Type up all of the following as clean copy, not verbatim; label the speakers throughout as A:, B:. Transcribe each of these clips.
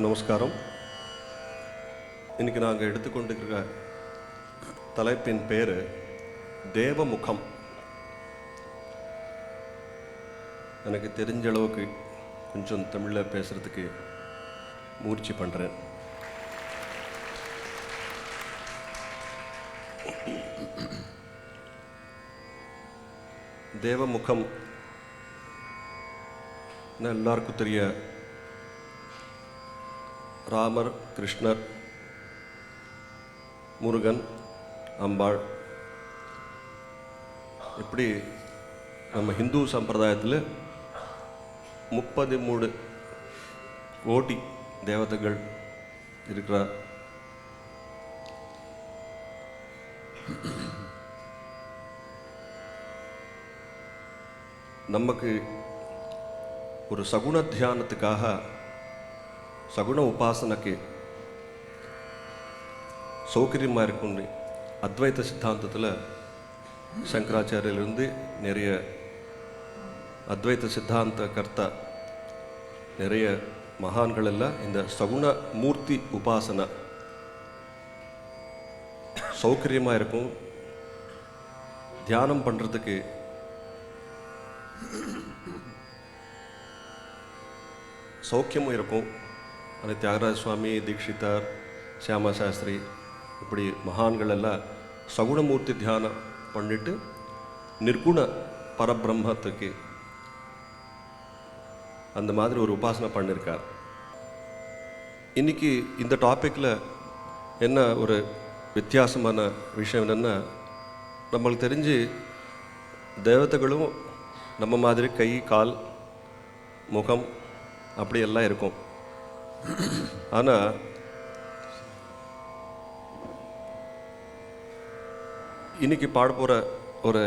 A: நமஸ்காரம். இன்றைக்கி நாங்கள் எடுத்துக்கொண்டிருக்கிற தலைப்பின் பேர் தேவமுகம். எனக்கு தெரிஞ்ச அளவுக்கு கொஞ்சம் தமிழில் பேசுகிறதுக்கு முயற்சி பண்ணுறேன். தேவமுகம் எல்லாருக்கும் தெரிய ராமர், கிருஷ்ணர், முருகன், அம்பாள், இப்படி நம்ம ஹிந்து சம்பிரதாயத்தில் 33 கோடி தேவதைகள் இருக்கிறார். நமக்கு ஒரு சகுண தியானத்துக்காக, சகுண உபாசனைக்கு சௌகரியமாக இருக்கும்னு அத்வைத சித்தாந்தத்தில் சங்கராச்சாரியிலிருந்து நிறைய அத்வைத சித்தாந்த கர்த்தா நிறைய மகான்கள் எல்லாம் இந்த சகுண மூர்த்தி உபாசனை சௌகரியமாக இருக்கும், தியானம் பண்ணுறதுக்கு சௌக்கியமும் இருக்கும். அது தியாகராஜ சுவாமி, தீக்ஷிதர், சியாமா சாஸ்திரி, இப்படி மகான்கள் எல்லாம் சகுணமூர்த்தி தியானம் பண்ணிட்டு நிர்குண பரபிரம்மத்துக்கு அந்த மாதிரி ஒரு உபாசனை பண்ணியிருக்கார். இன்றைக்கி இந்த டாப்பிக்கில் என்ன ஒரு வித்தியாசமான விஷயம் என்னென்னா, நம்மளுக்கு தெரிஞ்சு தேவதைகளும் நம்ம மாதிரி கை, கால், முகம் அப்படி எல்லாம் இருக்கும். ஆனால் இன்னைக்கு பாட போகிற ஒரு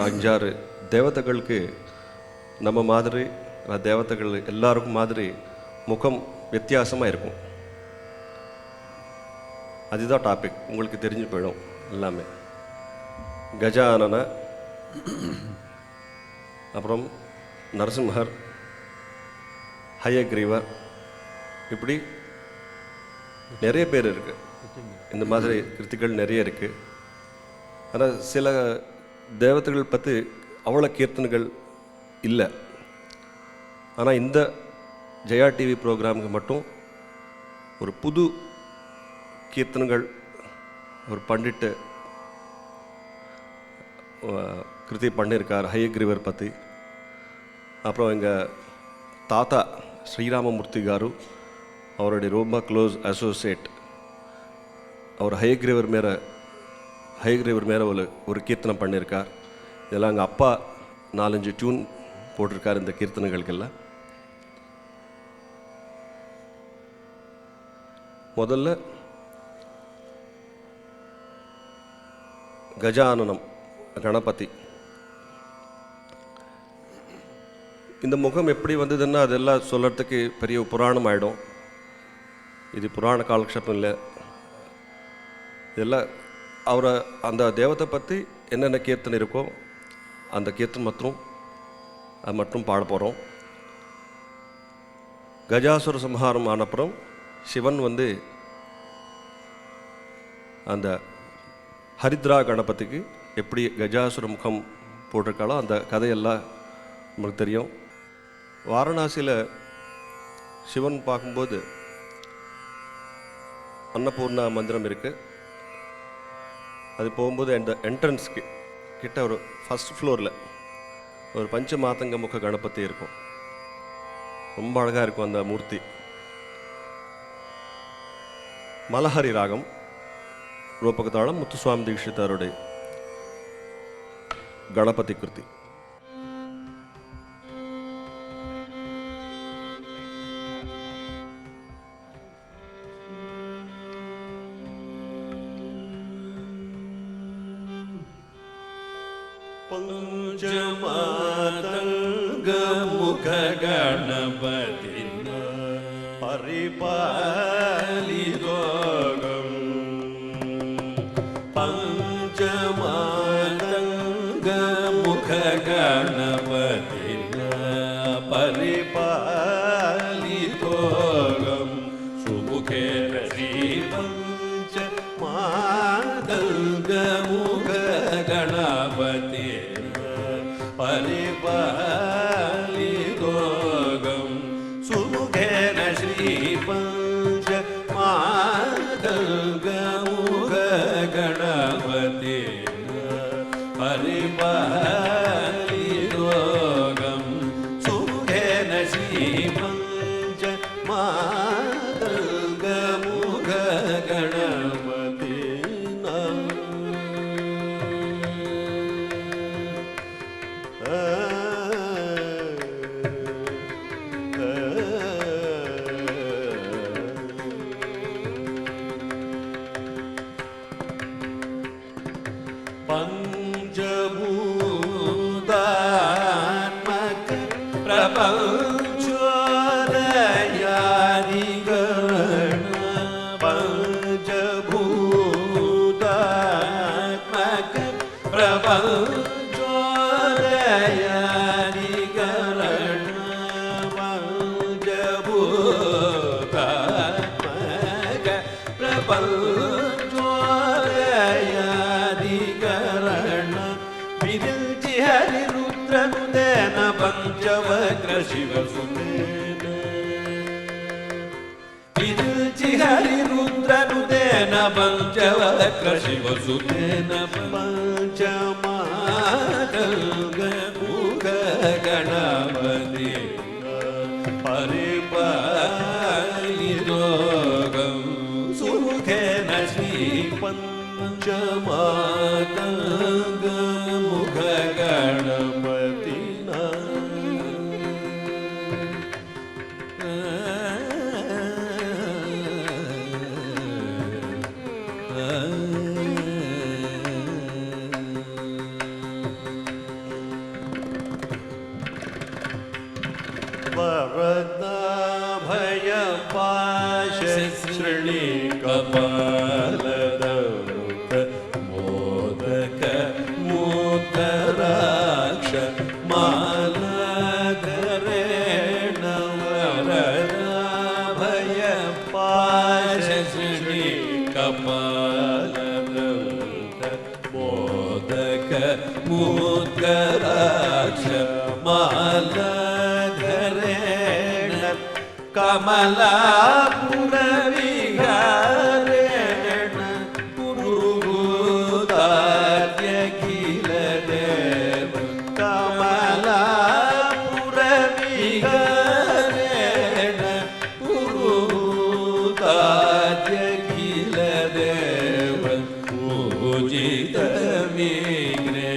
A: 5-6 தேவதைகளுக்கு நம்ம மாதிரி, தேவதைகள் எல்லாருக்கும் மாதிரி முகம் வித்தியாசமாக இருக்கும். அதுதான் டாபிக். உங்களுக்கு தெரிஞ்சு போயிடும் எல்லாமே. கஜானன, அப்புறம் நரசிம்ஹர், ஹயக்ரீவர், இப்படி நிறைய பேர் இருக்குது. இந்த மாதிரி கிருத்திகள் நிறைய இருக்குது. ஆனால் சில தேவதைகள் பற்றி அவ்வளோ கீர்த்தனைகள் இல்லை. ஆனால் இந்த ஜெயா டிவி ப்ரோக்ராமுக்கு மட்டும் ஒரு புது கீர்த்தனைகள் ஒரு பண்டிட்டு கிருதி பண்ணியிருக்கார் ஹயக்ரீவர் பற்றி. அப்புறம் எங்கள் தாத்தா ஸ்ரீராமமூர்த்தி గారు, அவருடைய ரொம்ப க்ளோஸ் அசோசியேட், அவர் ஹயக்ரீவர் மேலே ஒரு கீர்த்தனை பண்ணியிருக்கார். இதெல்லாம் எங்கள் அப்பா 4-5 டியூன் போட்டிருக்கார் இந்த கீர்த்தனைகளுக்கெல்லாம். முதல்ல கஜானனம், கணபதி. இந்த முகம் எப்படி வந்ததுன்னா அதெல்லாம் சொல்கிறதுக்கு பெரிய புராணம் ஆகிடும். இது புராண காலக்ஷேபம் இல்லை. இதெல்லாம் அவரை அந்த தேவத்தை பற்றி என்னென்ன கீர்த்தனை இருக்கோ அந்த கீர்த்தனை அது மட்டும் பாட போகிறோம். கஜாசுர சம்ஹாரம் ஆனப்புறம் சிவன் அந்த ஹரித்ரா கணபதிக்கு எப்படி கஜாசுர முகம் போட்டிருக்காளோ அந்த கதையெல்லாம் நமக்கு தெரியும். வாரணாசியில் சிவன் பார்க்கும்போது அன்னபூர்ணா மந்திரம் இருக்குது. அது போகும்போது அந்த என்ட்ரன்ஸ்க்கு கிட்ட ஒரு ஃபஸ்ட் ஃப்ளோரில் ஒரு பஞ்ச மாதங்க முக கணபதி இருக்கும். ரொம்ப அழகாக இருக்கும் அந்த மூர்த்தி. மலஹரி ராகம், ரூபகதாளம், முத்துசுவாமி தீக்ஷிதருடைய கணபதி கிருதி.
B: பஞ்சமாதங்க முக கணபதி பரிபாலிதோகம். பஞ்சமாதங்க முக கணபதி பரிபாலிதோகம். ಪಂಚವಕ್ರ ಶಿವಸುತೇನ ವಿರುಚಿ ಹರಿರುದ್ರನು ತೇನ ಪಂಚವಕ್ರ ಶಿವಸುತೇನ ಪಂಚಮಾತಂಗ ಮುಖ ಗಣಪತಿ ಪರಿಪಾಲಿರೋಗಂ ಸುಖೇನ ಶ್ರೀ ಪಂಚಮಾತಂಗ ಮುಖ ಗಣಪತಿನ ವರದಾಭಯ ಪಾಶ ಶ್ರೀ ಕಪಾಲದೌತ ಮೋದಕ ಮೂತರಾಕ್ಷ ಮಾಲಾಧರೇಣ ವರದಾಭಯ ಪಾಶ ಶ್ರೀ ಕಪಾಲದೌತ ಮೋದಕ ಮೂತರಾಕ್ಷ ಮಾಲಾಧರೇಣ ಕಮಲಾಪುರ ವಿಹಾರೇಣ ಪುರುಭೂತಾದ್ಯಖಿಲ ದೇವ ಕಮಲಾಪುರ ವಿಹಾರೇಣ ಪುರುಭೂತಾದ್ಯಖಿಲ ದೇವ ಪೂಜಿತ ವಿಘ್ನೇಶ್ವರೇಣ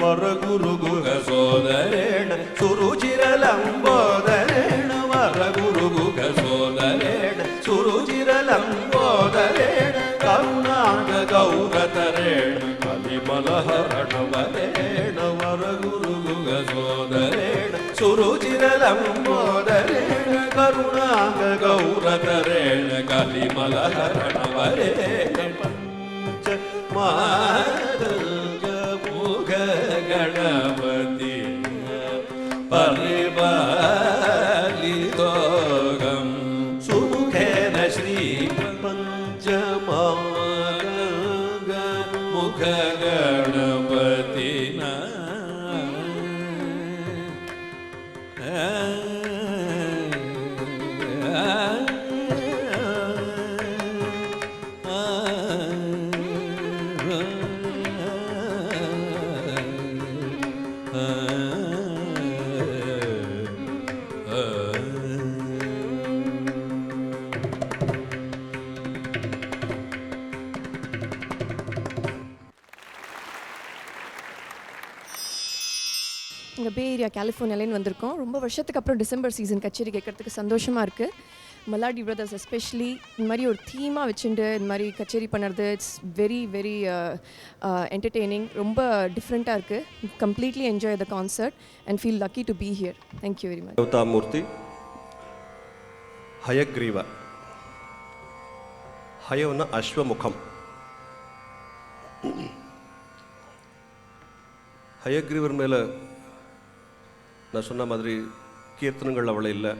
B: ವರಗುರುಗುಗ ಸೋದರೇಣ ಸುರುಚಿರಲಂಬೋದರೇಣ ವರಗುರುಗುಗ ಸೋದರೇಣ ಸುರುಚಿರಲಂಬೋದರೇಣ ಕರುಣಾಗ ಗೌರತರೇಣ ಕಲಿಮಲಹರಣವರೇಣ ವರಗುರುಗುಗ ಸೋದರೇಣ ಸುರುಚಿರಲಂಬೋದರೇಣ ಕರುಣಾಗ ಗೌರತರೇಣ ಕಲಿಮಲಹರಣವರೇಣ ಪಂಚ ಮಾತಂಗ ಮುಖ ಗಣಪತಿ ಪರಿಪಾಲಿತೋಗಂ ಸುಖೇನ ಶ್ರೀ ಪಂಚಮಾತಂಗ ಮುಖ ಗಣಪತಿನ
C: இங்கே பே ஏரியா கலிஃபோர்னியாலேருந்து வந்திருக்கோம். ரொம்ப வருஷத்துக்கு அப்புறம் டிசம்பர் சீசன் கச்சேரி கேட்குறதுக்கு சந்தோஷமாக இருக்குது. மலாடி பிரதர்ஸ் எஸ்பெஷலி இந்த மாதிரி ஒரு தீமாக வச்சுட்டு இந்த மாதிரி கச்சேரி பண்ணுறது இட்ஸ் வெரி வெரி என்டர்டெய்னிங். ரொம்ப டிஃப்ரெண்ட்டாக இருக்குது. Completely enjoy the concert and feel lucky to be here. Thank you very much.
A: ದೇವತಾಮೂರ್ತಿ ಹಯಗ್ರೀವ. ಹಯವನ್ನು ಅಶ್ವಮುಖಂ. ஹயக்ரீவர் மேலே நான் சொன்ன மாதிரி கீர்த்தனங்கள் அவ்வளோ இல்லை.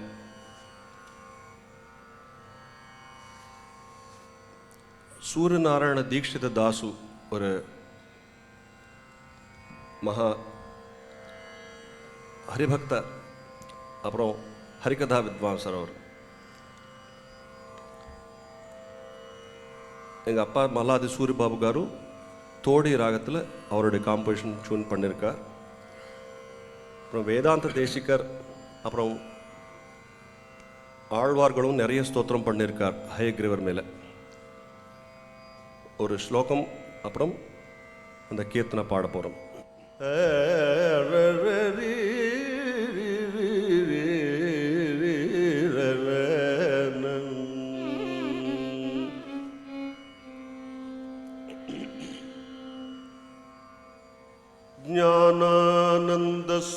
A: சூரியநாராயண தீட்சித தாசு ஒரு மகா ஹரிபக்த, அப்புறம் ஹரிகதா வித்வான்சர் அவர். எங்கள் அப்பா மல்லாதி சூரியபாபு காரு தோடி ராகத்தில் அவருடைய காம்போசிஷன் டியூன் பண்ணியிருக்கார். அப்புறம் வேதாந்த தேசிகர் அப்புறம் ஆழ்வார்களும் நிறைய ஸ்தோத்திரம் பண்ணியிருக்கார் ஹயக்ரீவர் மேலே. ஒரு ஸ்லோகம் அப்புறம் அந்த கீர்த்தனை பாட போகிறோம்.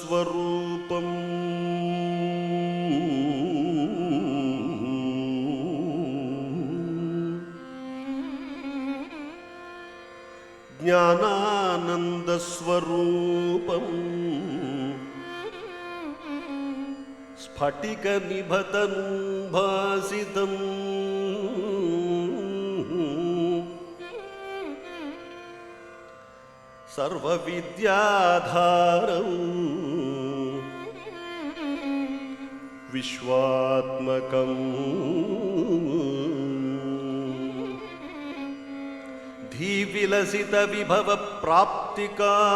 A: ஞானானந்தஸ்வரூபம் ஞானானந்தஸ்வரூபம் ஸ்படிகநிபதனும் பாசிதம் सर्वविद्याधारं विश्वात्मकं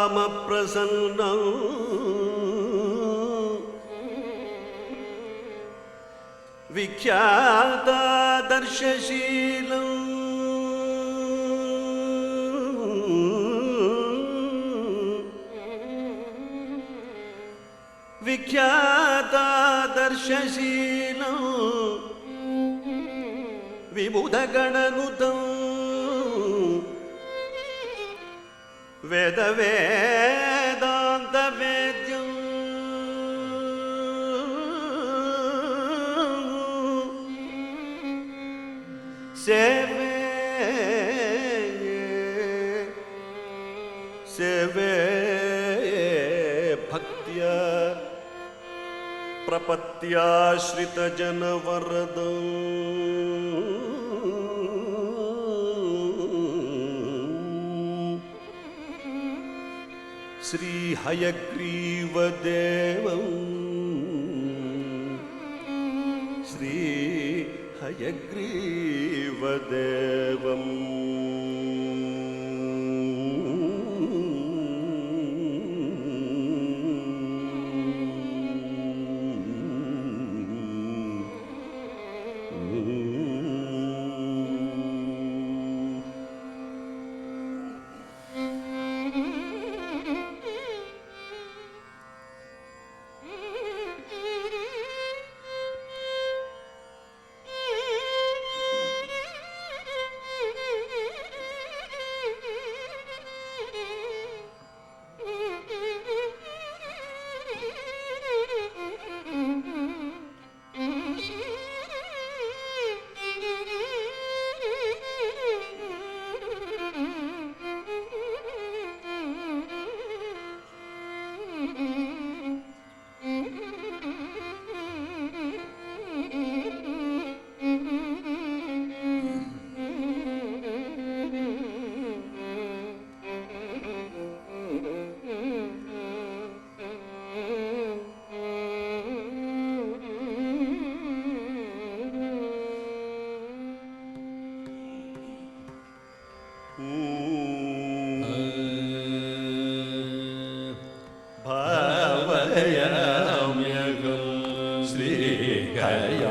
A: धीविलसितविभवप्राप्तिकामप्रसन्नं विख्यातादर्शशीलं विख्यातादर्शशीलं विबुधगणनुतं वेदवेदान्तवेद्यं सेवे सेवे भक्त्या प्रपत्याश्रितजनवरदम् श्रीहयग्रीवदेवं श्रीहयग्रीवदेवम् भावयाम्यहं श्रीहयाननं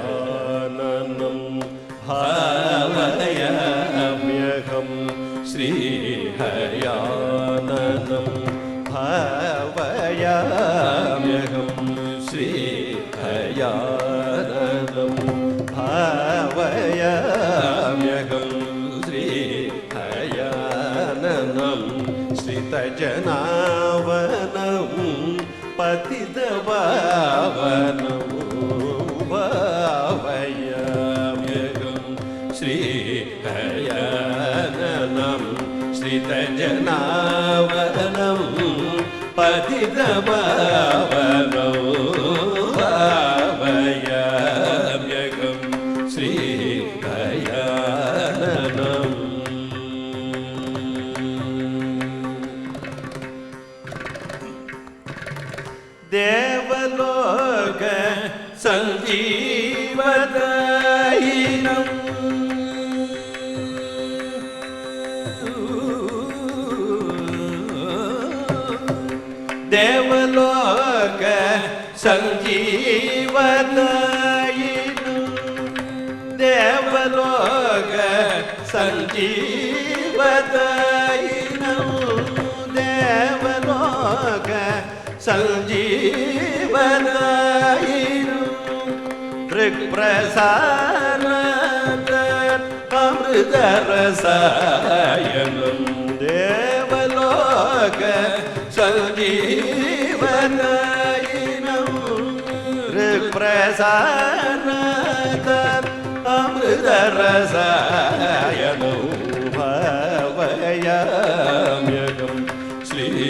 A: भावयाम्यहं श्रीहयाननं भावयाम्यहं श्रीहयाननं भावयाम्यहं श्रीहयाननं श्रितजनावनं पतितपावनं भावयाम्यहं श्रीहयाननं श्रितजनावनं पतितपावनं भावयाम्यहं श्रीहयाननं देवलोक संजीवदायिनं देवलोक संजीवदायिनं देवलोक संजीवदायिनं देवलोक संजीवदायिनं ऋक्प्रसारद अमृतरसायनं देवलोक संजीवदायिनं ऋक्प्रसारद अमृतरसायनं भावयाम्यहं श्रीहयाननं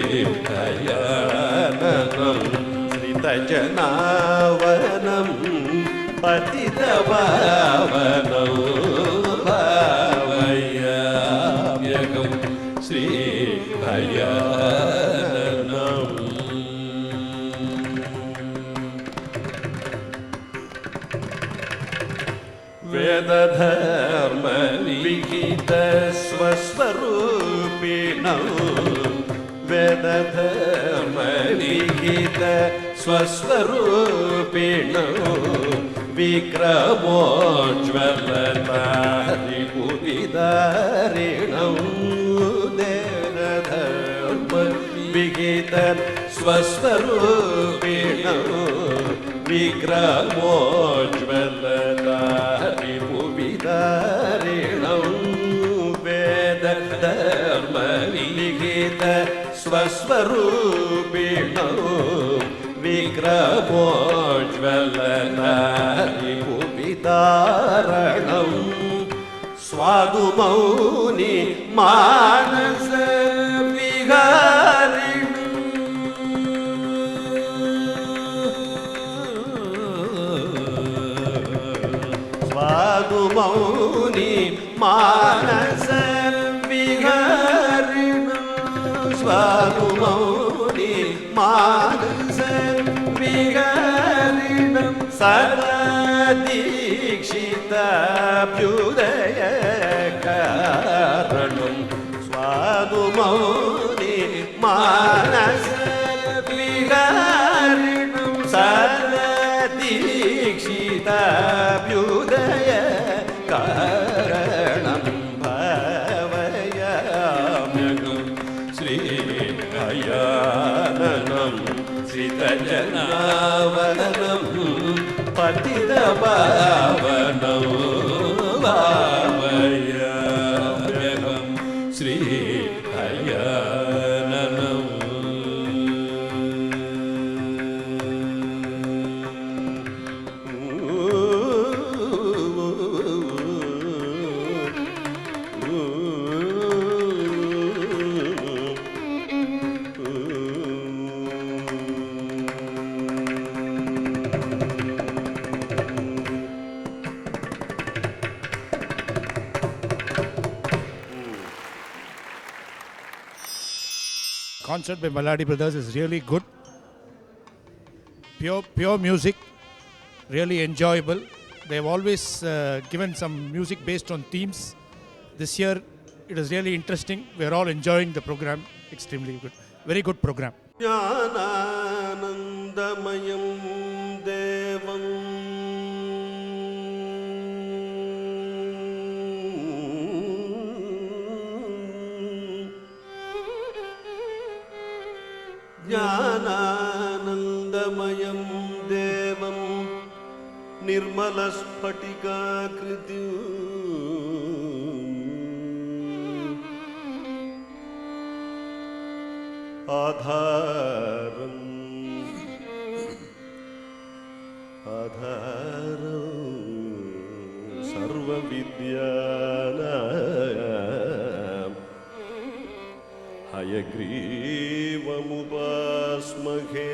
A: श्रितजनावनं पतितपावनं भावयाम्यहं श्रीहयाननं
B: वेदधर्म विहित स्वस्वरूपिणौ वेदधर्म विहित स्वस्वरूपिणौ विक्रमोज्ज्वलतारिपुविदारिणौ वेदधर्म विहित स्वस्वरूपिणौ विक्रमोज्ज्वलतारिपुविदारिणौ वेदधर्म विहित स्वस्वरूपिणौ विक्रमोज्ज्वलतारिपुविदारणौ स्वादुमौनि मानस विहारिणौ स्वादुमौनि मानस विहारिणौ स्वादुमौनि मानस विहारिणौ सदा दीक्षिताभ्युदय कारणं स्वादुमौनि मानस विहारिणं सदा दीक्षिताभ्युदय कारणं भावयाम्यहं श्रीहयाननं श्रितजनावनं पतितपावनं भावयाम्यहं श्रीहयाननं
D: Concert by Maladi Brothers is really good. Pure music, really enjoyable. They've always given some music based on themes. This year, it is really interesting. We're all enjoying the program. Extremely good. Very good program.
A: ज्ञानानन्दमयं देवं ज्ञानानन्दमयं देवं निर्मलस्फटिकाकृतिम् आधारं सर्वविद्यानां हयग्रीवमुपास्महे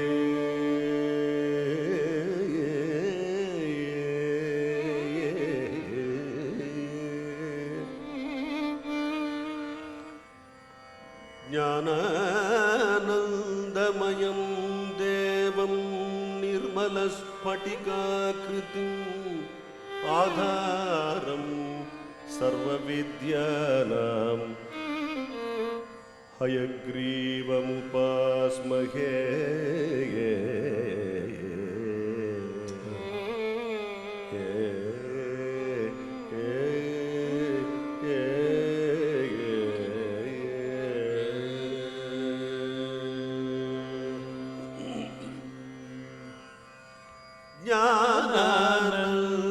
A: ज्ञानानन्दमयं देवं निर्मलस्फटिकाकृतिम् आधारं सर्वविद्यानां हयग्रीवमुपास्महे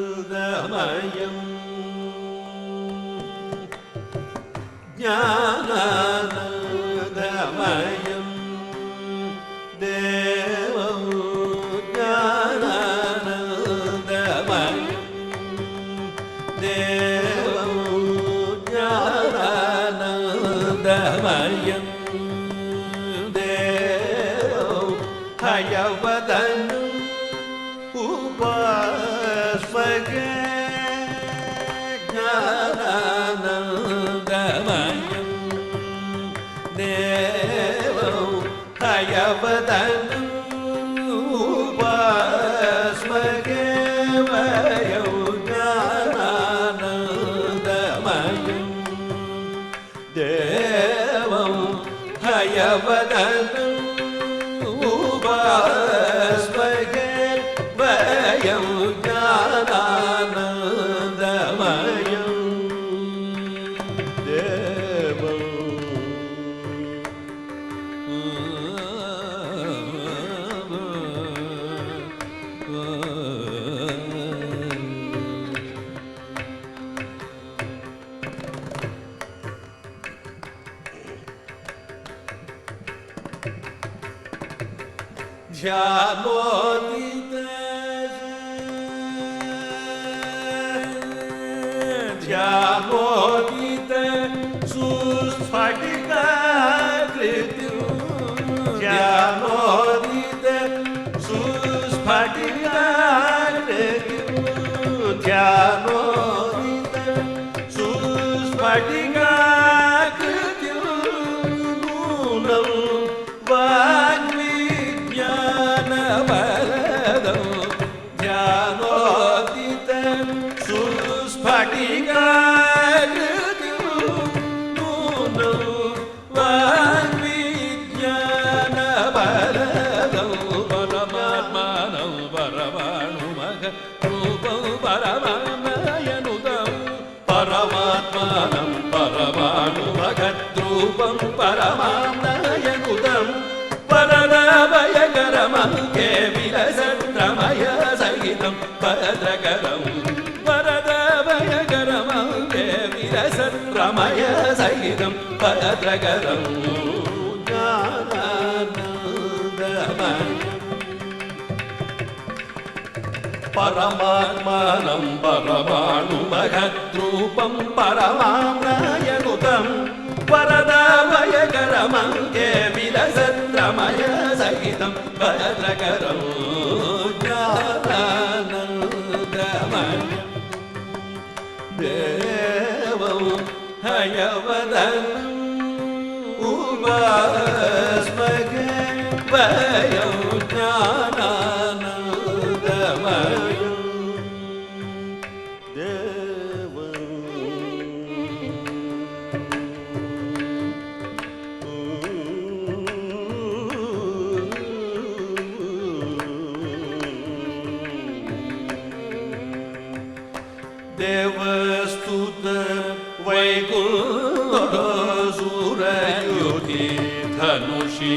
A: ज्ञानानन्दमयं ज्ञानानन्दमयं देवं ज्ञानानन्दमयं देवं ज्ञानानन्दमयं देवं हयवदनं उपास्महे ज्ञानानन्दमयं देवं हयवदनं उपास्महे वयं ज्ञानानन्दमयं
B: हयवदनं उपास्महे वयं ज्ञानानन्दमयं देवम् ध्यानोदित सुस्फटिकाकृतिं ध्यानोदित सुस्फटिकाकृतिं ध्यानोदित सुस्फटिकाकृतिं नूनं वाग्विज्ञानवरदं ध्यानोदित सुस्फटिकाकृतिं नूनं वाग्विज्ञानवरदं परमात्मानं परमाणुमख रूपं परमानयनुतं परमात्मानं परमाणुमखद्रूपं परमानयनुतं वरदभयकरमङ्गे विलसत्रमय सहितं भद्रकरं वरदभयकरमङ्गे विलसत्रमय सहितं भद्रकरं ज्ञानानन्दमयं परमात्मानं परमाणुमखद्रूपं परमानयनुतं वरदभयकरमङ्गे विलसत्रमय सहितं भद्रकरं ज्ञानानन्दमयं देवं हयवदनं उपास्महे वयं ज्ञानानन्दमयं देवस्तुत वैकुण्ठसुरयुति धनुषी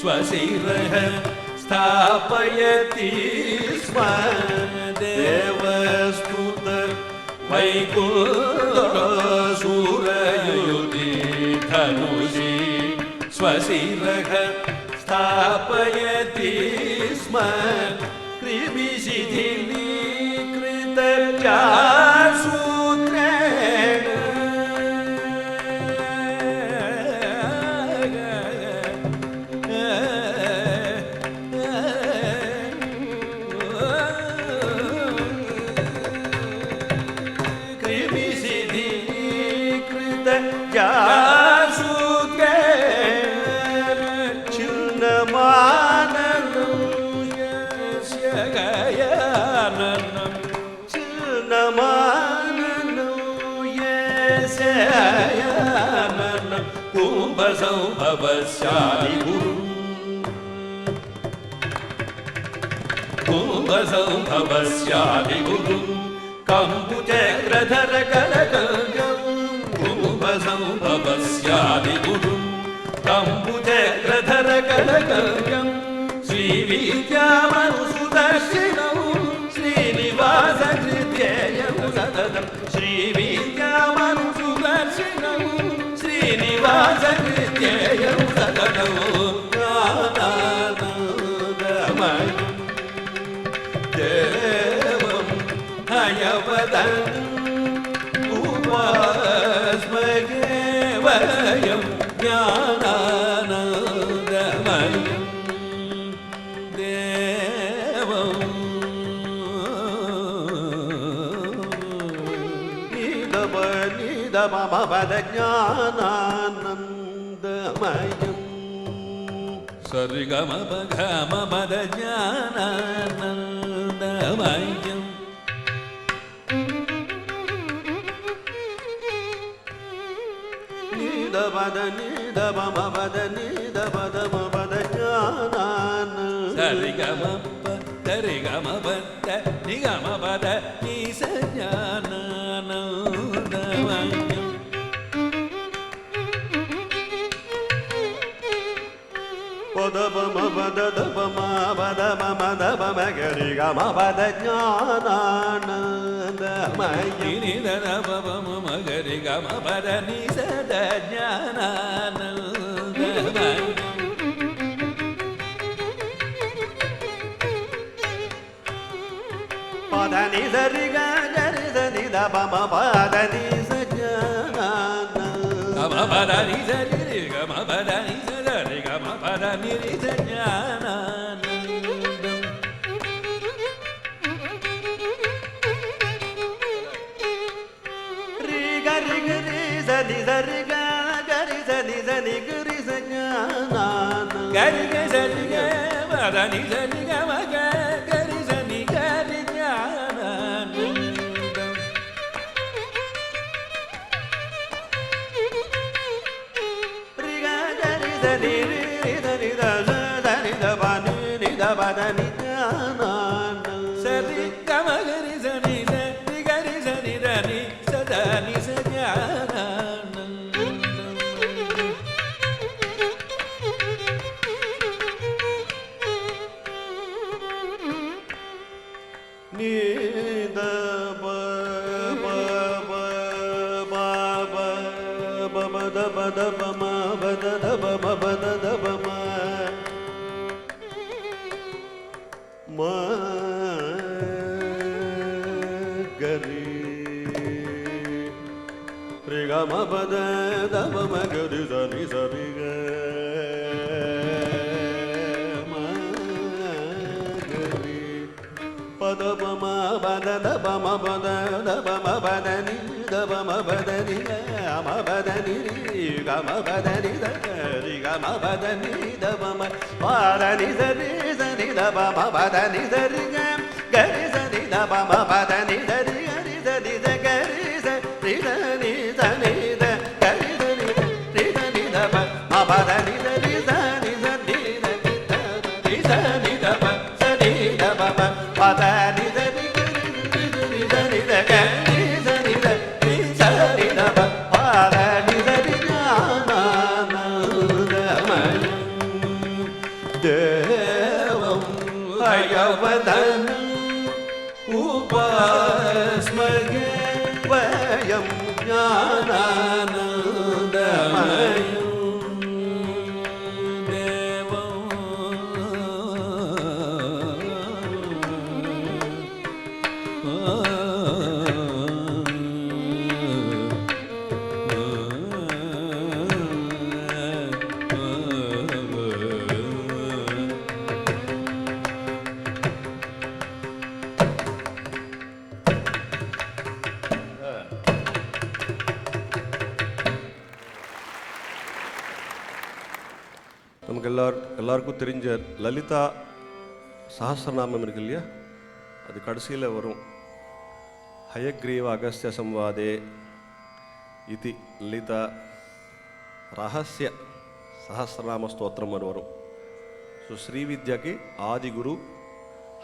B: स्वशिरः स्थापयति स्म देवस्तुत वैकुण्ठसुरयुति धनुषी स्वशिरः स्थापयति स्म कृमिशिथिलीकृतजासूत्रेण कृमिशिथिलीकृतजासूत्रेण छिन्नमाननं यस्य गयाननं छिन्नमाननं यस्य गयाननं कुम्भसंभवस्यादिगुरुं कुम्भसंभवस्यादिगुरुं कम्बुचक्रधरकरकल्कं कुम्भसंभवस्यादिगुरुं कम्बुचक्रधरकरकल्कं श्रीविद्यामनुसुदर्शिनं श्रीनिवासकृत्ययं सततं श्रीविद्यामनुसुदर्शिनं श्रीनिवासकृत्ययं सततं ज्ञानानन्दमयं देवं हयवदनं उपास्महे वयं ज्ञानानन्दमयं देवं निदममपदज्ञानानन्दमयं सरिगमपघममदज्ञानानन्दमयं निदमद பமபத நீத பத மபத ஞானான சரிகமப தரிகமபத நிகமபத நீச ஞானானந்தமயம் பதபமபத தபமபத மமத பமகரிகமபத ஞானானந்தமயம் நிதன பமமகரிகமபத நிசத ஞானானந்தமயம் பதனி சரிக கரிசனி தபம பதனி சஜானந்த பதனி சரி கம பதனி சரி கம பதனி சஜானந்தம் ரி கரி கரி சனி சரி கரி சனி சனி கரி சஜானந்த கரி சரி க பதனி சரி கம கரி சனி கரி சரி கமகரி சனி சரி கரி சனி ரணி சதனி சஜானந்தம் நீத பமத பத பம பத தப பத தப மகரி ரிகம பத தப மகரி சனி சரிக மகரி பதபம பத தபம பத தபம பதனி தபம பதனி அம பதனி கம பதனி தரி கம பதனி தபம பதனி சரி சனி தபம பதனி சரி கரி சனி தபம பதனி சரி கரி சனி கரி சரி சனி சனி கரி சனி சனி தப பதனி சரி சனி சனி சனி தப சனி தப பதனி சரி கரி சனி கரி சனி சனி தப பதனி சரி ஞானானந்தமயம் தேவம் ஹயவதனம் உபாஸ்மகே வயம் ஞானானந்தமயம்
A: நமக்கு எல்லாருக்கும் தெரிஞ்ச லலிதா சஹஸ்ரநாமம் இருக்கு இல்லையா, அது கடைசியில் வரும். ஹயக்ரீவ அகஸ்திய சம்வாதே இது லலிதா ரகசிய சஹஸ்ரநாம ஸ்தோத்திரம் வரும். ஸோ ஸ்ரீவித்யாக்கு ஆதிகுரு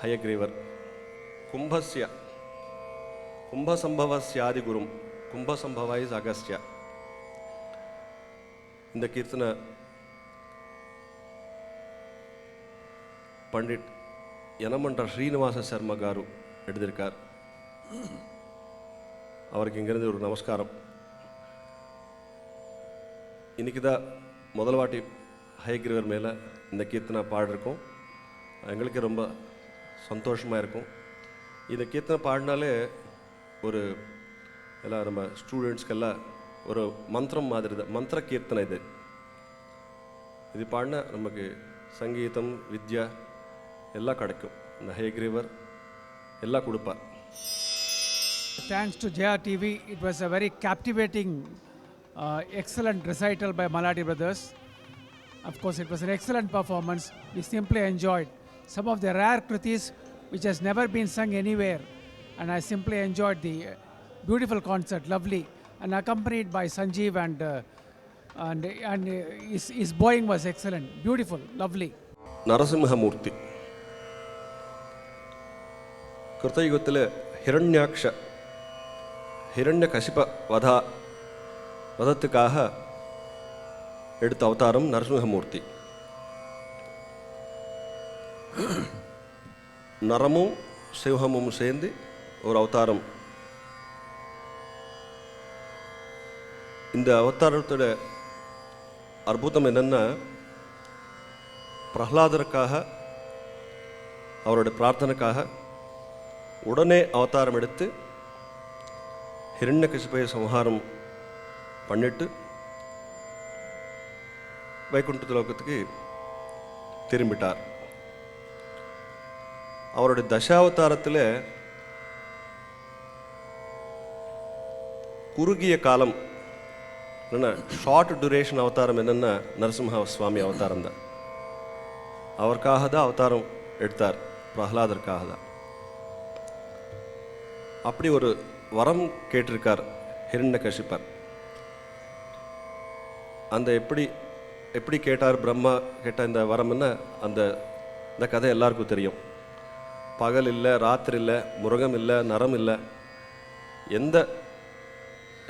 A: ஹயக்ரீவர், கும்பஸ்ய கும்பசம்பவஸ்ய ஆதிகுரும், கும்பசம்பவ இஸ் அகஸ்திய. இந்த கீர்த்தனை పండిట్ యనమంట శ్రీనివాస శర్మ గారు ఎడిదిరుకారు. அவருக்கு இங்கிருந்து ஒரு நமஸ்காரம். இன்றைக்கி தான் முதல் வாட்டி ஹயக்ரீவர் மேலே இந்த கீர்த்தனை பாடிருக்கோம். எங்களுக்கு ரொம்ப சந்தோஷமாக இருக்கும். இந்த கீர்த்தனை பாடினாலே ஒரு எல்லாம் நம்ம ஸ்டூடெண்ட்ஸ்க்கெல்லாம் ஒரு மந்திரம் மாதிரி தான், மந்திர கீர்த்தனை இது. இது பாடினா நமக்கு சங்கீதம் வித்யா எல்லாம் கிடைக்கும். இந்த ஹயக்ரீவர் எல்லாம் கொடுப்பார்.
E: Thanks to JR TV, it was a very captivating, excellent recital by Maladi Brothers. Of course, it was an excellent performance. We simply enjoyed some of the rare kritis which has never been sung anywhere, and I simply enjoyed the beautiful concert, lovely, and accompanied by Sanjeev and and his bowing was excellent, beautiful, lovely.
A: Narasimhamurthy കൃതയുഗത്തിൽ ஹிரண்யகசிப வதத்துக்காக எடுத்த அவதாரம் நரசிம்ஹமூர்த்தி. நரமும் சிவமும் சேர்ந்து ஒரு அவதாரம். இந்த அவதாரத்தோட அற்புதம் என்னென்னா, பிரஹ்லாதருக்காக அவருடைய பிரார்த்தனைக்காக உடனே அவதாரம் எடுத்து ஹிரண்யகசிபை சம்ஹாரம் பண்ணிட்டு வைகுண்ட லோகத்துக்கு திரும்பிட்டார். அவருடைய தசாவதாரத்தில் குறுகிய காலம் என்னென்னா, ஷார்ட் டியூரேஷன் அவதாரம் என்னென்னா நரசிம்ஹ சுவாமி அவதாரம் தான். அவருக்காக தான் அவதாரம் எடுத்தார், பிரஹ்லாதருக்காக தான். அப்படி ஒரு வரம் கேட்டிருக்கார் ஹிரண்யகசிபர். அந்த எப்படி கேட்டார் பிரம்மா கேட்ட இந்த வரம்னா, இந்த கதை எல்லாருக்கும் தெரியும். பகல் இல்லை, ராத்திரி இல்லை, முருகம் இல்லை, நரம் இல்லை,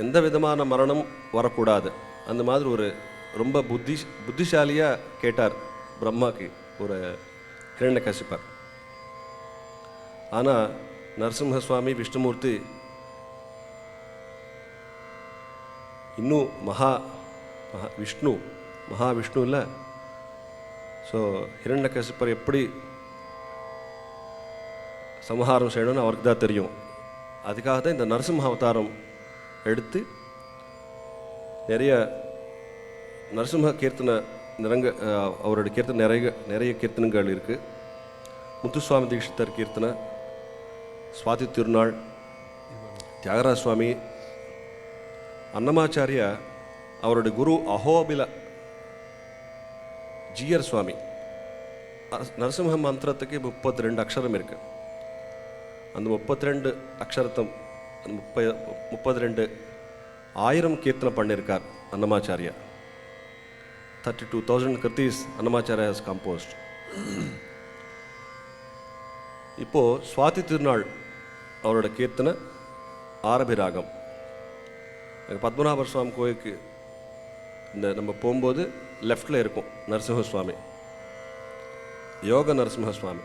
A: எந்த விதமான மரணம் வரக்கூடாது. அந்த மாதிரி ஒரு ரொம்ப புத்திசாலியாக கேட்டார் பிரம்மாக்கு ஒரு ஹிரண்யகசிபர். ஆனால் நரசிம்ஹ சுவாமி விஷ்ணுமூர்த்தி இன்னும் மகாவிஷ்ணு இல்லை. ஸோ ஹிரண்யகசிபர் எப்படி சம்ஹாரம் செய்யணும்னு அவருக்கு தான் தெரியும். அதுக்காக தான் இந்த நரசிம்ஹ அவதாரம் எடுத்து நிறைய நரசிம்ஹ கீர்த்தனை அவருடைய கீர்த்தனை நிறைய கீர்த்தனங்கள் இருக்குது. முத்துசுவாமி தீட்சிதர் கீர்த்தனை, சுவாதி திருநாள், தியாகராஜ சுவாமி, அன்னமாச்சாரியா, அவருடைய குரு அஹோபில ஜிஆர் சுவாமி. நரசிம்ஹ மந்திரத்துக்கு 32 அக்ஷரம் இருக்குது. அந்த 32 அக்ஷரத்தை 32,000 கீர்த்தனை பண்ணியிருக்கார் அன்னமாச்சாரியா. 32,000 kritis Annamacharya has composed. இப்போது சுவாதி திருநாள் அவரோட கீர்த்தனை ஆரபிராகம். பத்மநாபர் சுவாமி கோயிலுக்கு நம்ம போகும்போது லெஃப்டில் இருக்கும் நரசிம்ஹ சுவாமி, யோக நரசிம்ஹ சுவாமி.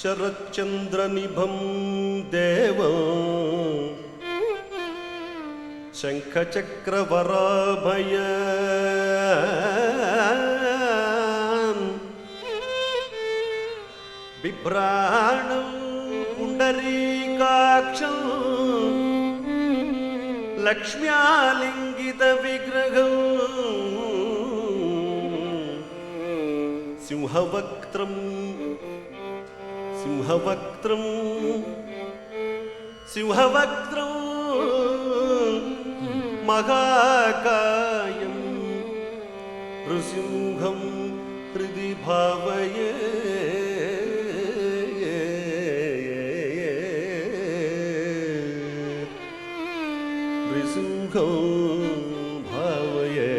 A: शरच्चन्द्रनिभं देवं शङ्खचक्रवराभयान् बिभ्राणं पुण्डरीकाक्षं लक्ष्म्यालिङ्गितविग्रहं सिंहवक्त्रं महाकायं नृसिंहं हृदि भावये नृसिंहं भावये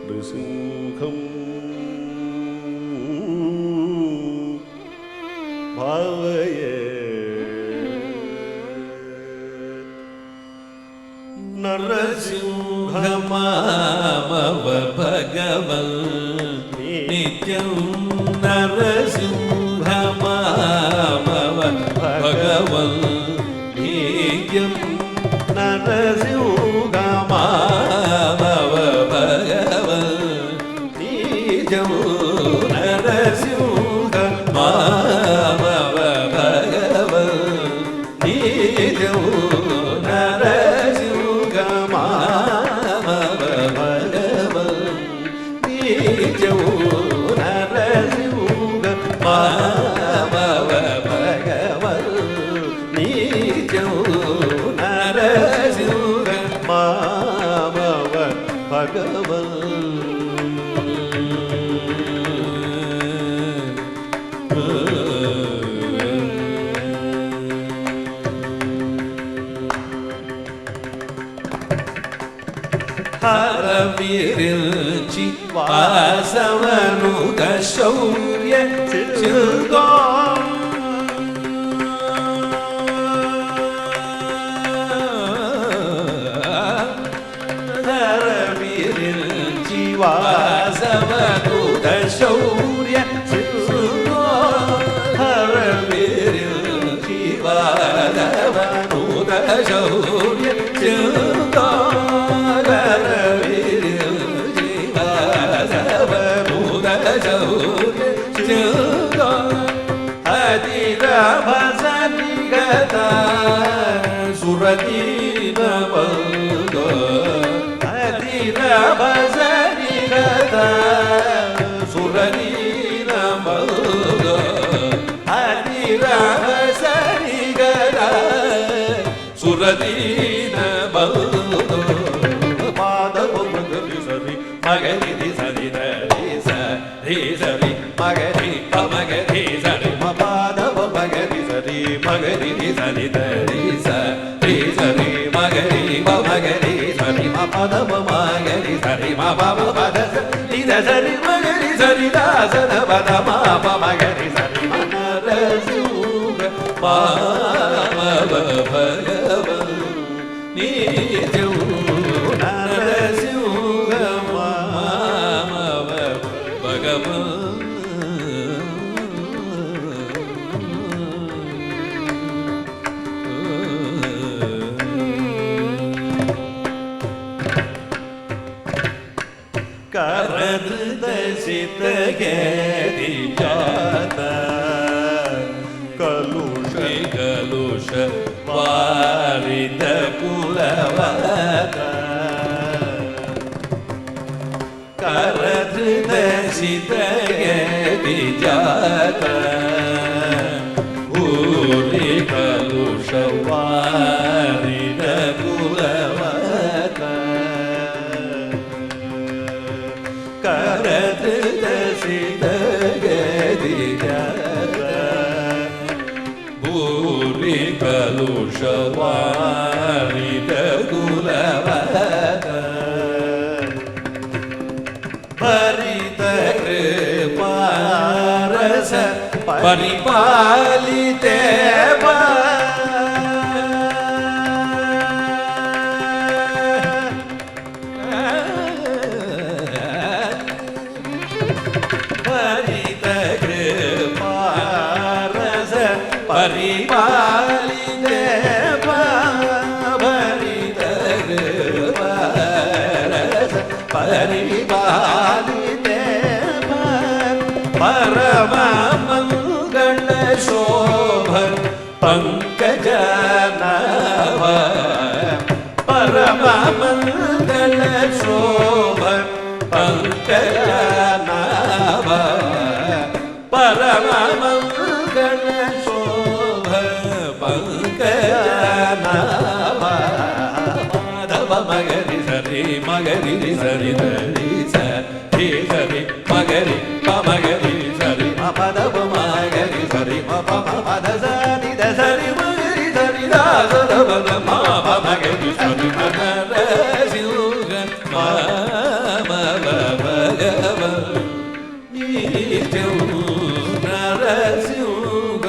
A: नृसिंहं भावये ಭಾವಯೇ ನರಸಿಂಹ
B: ಮಾಮವ ಭಗವನ್ ನಿತ್ಯಂ ನರಸಿಂಹ ಮಾಮವ ಭಗವನ್ ನಿತ್ಯಂ
A: ನರಸಿಂಹ
B: ಮಾಮವ ಭಗವನ್ ನಿತ್ಯಂ ನರಸಿಂಹ ಮಾಮವ ಭಗವನ್ ನಿತ್ಯಂ ನರಸಿಂಹ ಮಾಮವ ಭಗವನ್ ನಿತ್ಯಂ ನರಸಿಂಹ ಮಾಮವ ಭಗವನ್ ನಿತ್ಯಂ ನರಸಿಂಹ
A: ಮಾಮವ ಭಗವನ್
B: ಹರವಿರಿಚಿ ವಾಸವನುತ ಶೌರ್ಯ ಚಿಲ್ಗೋ ಹರವಿರಿಚಿ ವಾಸವನುತ ಶೌರ್ಯ ಚಿಲ್ಗೋ ಹರವಿರಿಚಿ ವಾಸವನುತ ಶೌರ್ಯ ಚಿಲ್ಗೋ ಸುರತೀನ ಬಂದ ಹರಿರ ಭಜನಿಗದ ಸುರತೀನ ಬಂದ ಹರಿರ ಭಜನಿಗದ ಸುರತೀನ ಬಂದ ಪಾದವ ಮಗರಿ ಸರಿ ಮಗರಿ ಸರಿ ರಿ ಸರಿ ಮಗರಿ ಮಗರಿ ಸರಿ ಪಾದವ ಮಗರಿ ಸರಿ ಮಗರಿ ಸರಿ ರಿ ಸರಿ ಮಗರಿ ಮಗರಿ ಸರಿ ಪದವ ಮಗರಿ ಸರಿ ಪದ ಸರಿ ಮಗರಿ ಸರಿ ದಾಸನ ಪದ ಮಗರಿ ಸರಿ ನರಸಿಂಹ ಮಾಮವ ಭಗವನ್ ನಿತ್ಯಂ ನರಸಿಂಹ ಮಾಮವ ಭಗವನ್ ಕರದಸಿತಗೆ ಜಾತ ಕಲುಷ ಕಲುಷ ವಾರಿದ ಕುಲವತ ಕರದಸಿತಗೆ ಜಾತ ಊರಿ ಕಲುಷ ವಾರಿದ ಕುಲವತ ಭೂರಿ ಕಲುಷವಾರಿದ ಕುಲವತ ಪರಿತ ಕೃಪಾರಸ ಪರಿಪಾಲಿತೆ ಪರಿಪಾಲಿತೆ ಪರಿಪಾಲಿತೆ ಪರಮ ಮಂಗಳ ಶೋಭ ಪಂಕಜ ನವ ಪರಮ ಮಂಗಳ ಶೋಭ ಪಂಕಜ ನವ ಪರಮ ಮಂಗಳ ಶೋಭ ಪಂಕಜ ನವ ಮಾಧವ ಮಗರಿ ಸರಿ ಮಗರಿ ಸರಿ ಸರಿ ಸರಿ ಮಗರಿ ಮಗರಿ ಸರಿ ಪದವ ಮಗರಿ ಸರಿ ಪದ ಸರಿ ಸರಿ ಮಗರಿ ಸರಿ ದಾಸದ ಪದ ಮಗರಿ ಸರಿ ನರಸಿಂಹ ಮಾಮವ ಭಗವನ್ ನಿತ್ಯಂ ನರಸಿಂಹ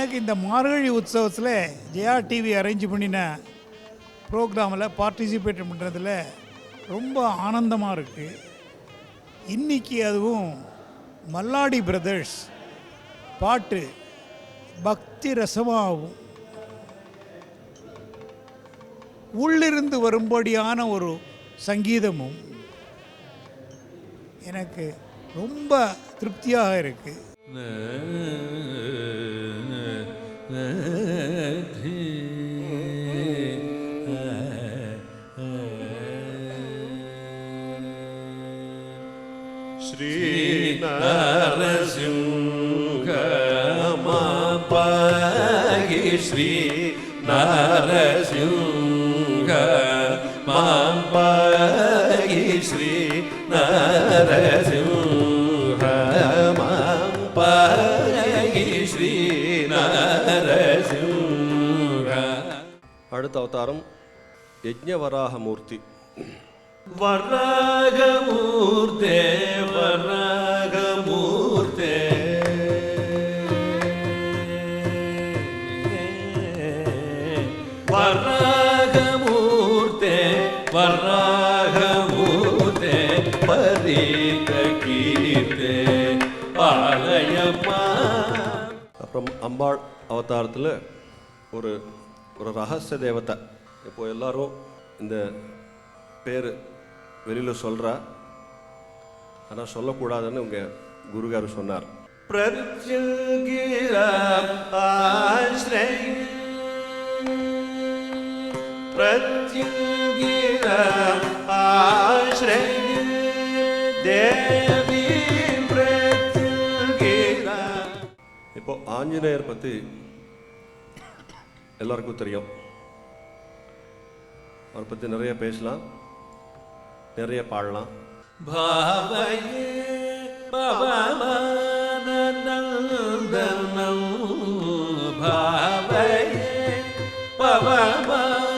F: எனக்கு இந்த மார்கழி உற்சவத்தில் ஜெயா டிவி அரேஞ்ச் பண்ணின ப்ரோக்ராமில் பார்ட்டிசிபேட் பண்ணுறதுல ரொம்ப ஆனந்தமாக இருக்குது. இன்றைக்கி அதுவும் மல்லாடி பிரதர்ஸ் பாட்டு பக்தி ரசமாகவும் உள்ளிருந்து வரும்படியான ஒரு சங்கீதமும் எனக்கு ரொம்ப திருப்தியாக இருக்குது.
A: ஸ்ரீ நரசிம்ஹ மாம்பகி ஸ்ரீ நரசிம்ஹ மாம்பகி ஸ்ரீ நரசிம்ஹ மாம்பகி ஸ்ரீ நரசிம்ஹ. அடுத்த அவதாரம் யஜ்ஞவராகமூர்த்தி.
B: வராகமூர்த்தே வராகமூர்த்தே வராகமூர்த்தே வராகமூர்த்தே பரீக கீர்த்தே பாலயம்மா.
A: அப்புறம் அம்பாள் அவதாரத்தில் ஒரு ஒரு ரகசிய தேவதை. இப்போ எல்லாரும் இந்த பேர் வெளியில் சொல்கிறா, ஆனால் சொல்லக்கூடாதுன்னு உங்கள் குருகார் சொன்னார்.
B: பிரத்யுகிர ஆஸ்ரய பிரத்யுகிர ஆஸ்ரய தேவி பிரத்யுகிர.
A: இப்போ ஆஞ்சநேயர் பற்றி எல்லாருக்கும் தெரியும். அவரை பற்றி நிறைய பேசலாம், நிறைய பாடலாம்.
B: பாவயே பவமானந்தனம் பாவயே பவமானந்தனம்